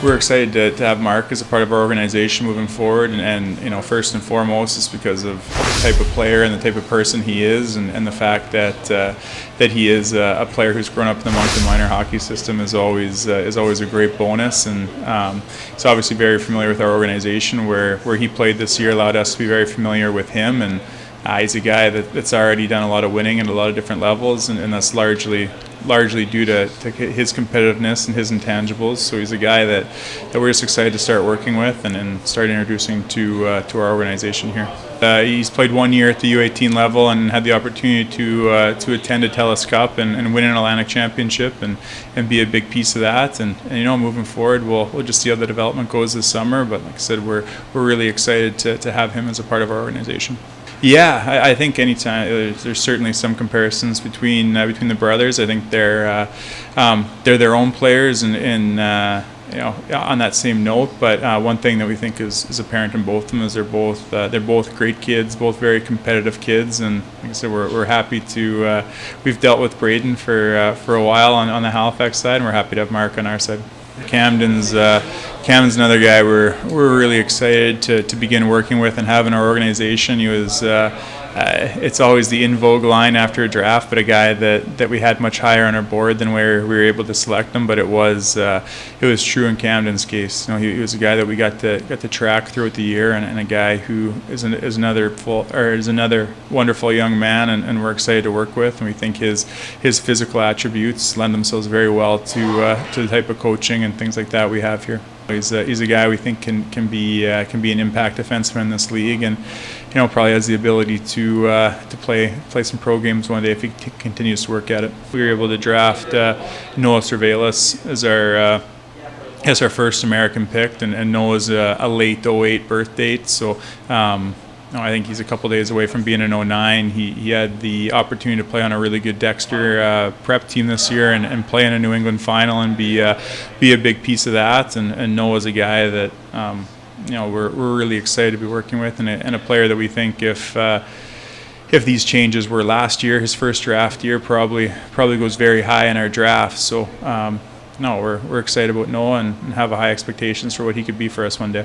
We're excited to have Marc as a part of our organization moving forward, and you know, first and foremost, is because of the type of player and the type of person he is, and the fact that he is a player who's grown up in the Moncton minor hockey system is always a great bonus, and he's obviously very familiar with our organization. Where he played this year allowed us to be very familiar with him, and he's a guy that's already done a lot of winning at a lot of different levels, and that's largely due to his competitiveness and his intangibles. So he's a guy that we're just excited to start working with and start introducing to our organization here. He's played 1 year at the U18 level and had the opportunity to attend a TELUS Cup and win an Atlantic Championship and be a big piece of that. And you know, moving forward, we'll just see how the development goes this summer. But like I said, we're really excited to have him as a part of our organization. Yeah, I think anytime there's certainly some comparisons between the brothers. I think they're their own players, and you know, on that same note. But one thing that we think is apparent in both of them is they're both great kids, both very competitive kids, and like I said, we're happy to we've dealt with Grayden for a while on the Halifax side, and we're happy to have Marc on our side. Camden's another guy we're really excited to begin working with and have in our organization. He was it's always the in vogue line after a draft, but a guy that we had much higher on our board than where we were able to select him. But it was true in Camden's case. You know, he was a guy that we got to track throughout the year, and a guy who is another wonderful young man, and we're excited to work with. And we think his physical attributes lend themselves very well to the type of coaching and things like that we have here. He's a guy we think can be an impact defenseman in this league, and you know, probably has the ability to play some pro games one day if he continues to work at it. We were able to draft Noah Survilas as our first American pick, and Noah's a late '08 birth date, so. I think he's a couple days away from being an '09. He had the opportunity to play on a really good Dexter prep team this year and play in a New England final and be a big piece of that. And Noah's a guy that you know, we're really excited to be working with, and a player that we think if these changes were last year, his first draft year, probably goes very high in our draft. So no, we're excited about Noah and have high expectations for what he could be for us one day.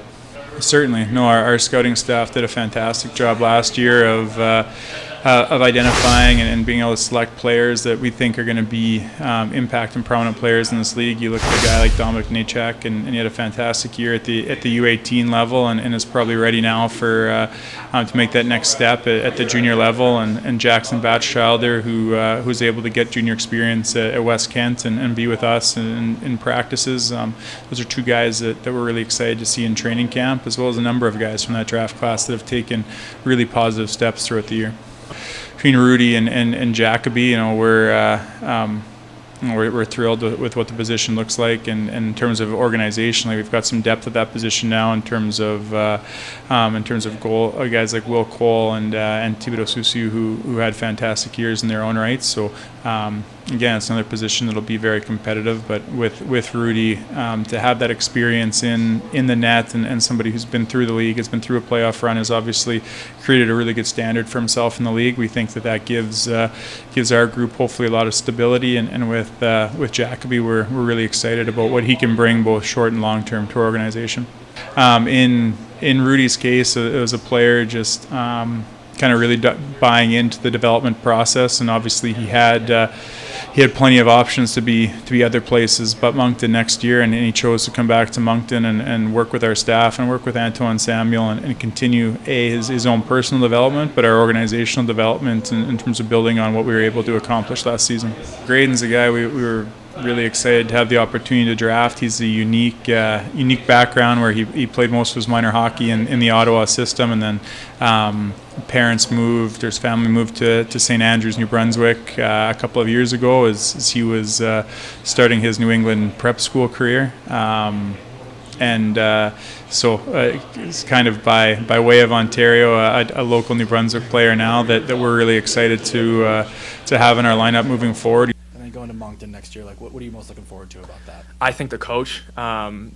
Certainly. No, our scouting staff did a fantastic job last year of identifying and being able to select players that we think are going to be impact and prominent players in this league. You look at a guy like Dominic Nachak, and he had a fantastic year at the U18 level, and is probably ready now for to make that next step at the junior level. And Jackson Batchchilder, who's able to get junior experience at West Kent and be with us in practices. Those are two guys that we're really excited to see in training camp, as well as a number of guys from that draft class that have taken really positive steps throughout the year. Between Rudy and Jacoby, you know, we're thrilled with what the position looks like, and in terms of organizationally, we've got some depth at that position now in terms of goal guys like Will Cole and Thibodeau Susu who had fantastic years in their own right. So again, it's another position that'll be very competitive, but with Rudy to have that experience in the net and somebody who's been through the league, has been through a playoff run, has obviously created a really good standard for himself in the league. We think that gives our group hopefully a lot of stability, and with Jacoby, we're really excited about what he can bring both short and long term to our organization. In Rudy's case, it was a player just kind of really buying into the development process, and obviously he had plenty of options to be other places but Moncton next year, and he chose to come back to Moncton and work with our staff and work with Antoine Samuel and continue his own personal development, but our organizational development in terms of building on what we were able to accomplish last season. Grayden's a guy we were really excited to have the opportunity to draft. He's a unique background where he played most of his minor hockey in the Ottawa system, and then his family moved to St. Andrews, New Brunswick a couple of years ago as he was starting his New England prep school career. So it's kind of by way of Ontario, a local New Brunswick player now that we're really excited to have in our lineup moving forward. Going to Moncton next year, like what are you most looking forward to about that? I think the coach,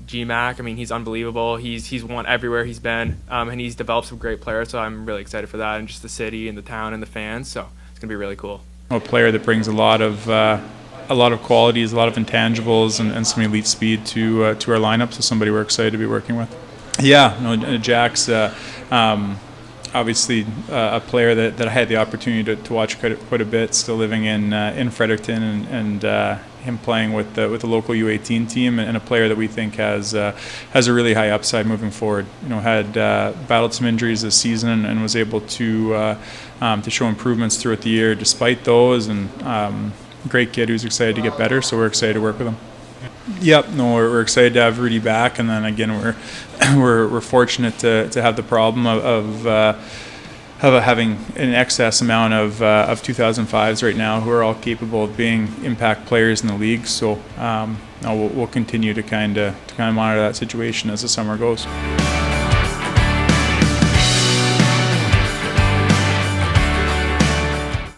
G-Mac, I mean, he's unbelievable. He's won everywhere he's been, and he's developed some great players, so I'm really excited for that, and just the city and the town and the fans, so it's going to be really cool. A player that brings a lot of a lot of qualities, a lot of intangibles, and some elite speed to our lineup. So somebody we're excited to be working with. Yeah, no, Jack's obviously a player that I had the opportunity to watch quite a bit. Still living in Fredericton, and him playing with the local U18 team, and a player that we think has a really high upside moving forward. Had battled some injuries this season and was able to show improvements throughout the year despite those. And great kid who's excited to get better. So we're excited to work with him. Yep, no, we're excited to have Rudy back, and then again we're fortunate to have the problem of having an excess amount of 2005s right now who are all capable of being impact players in the league. So we'll continue to kind of monitor that situation as the summer goes.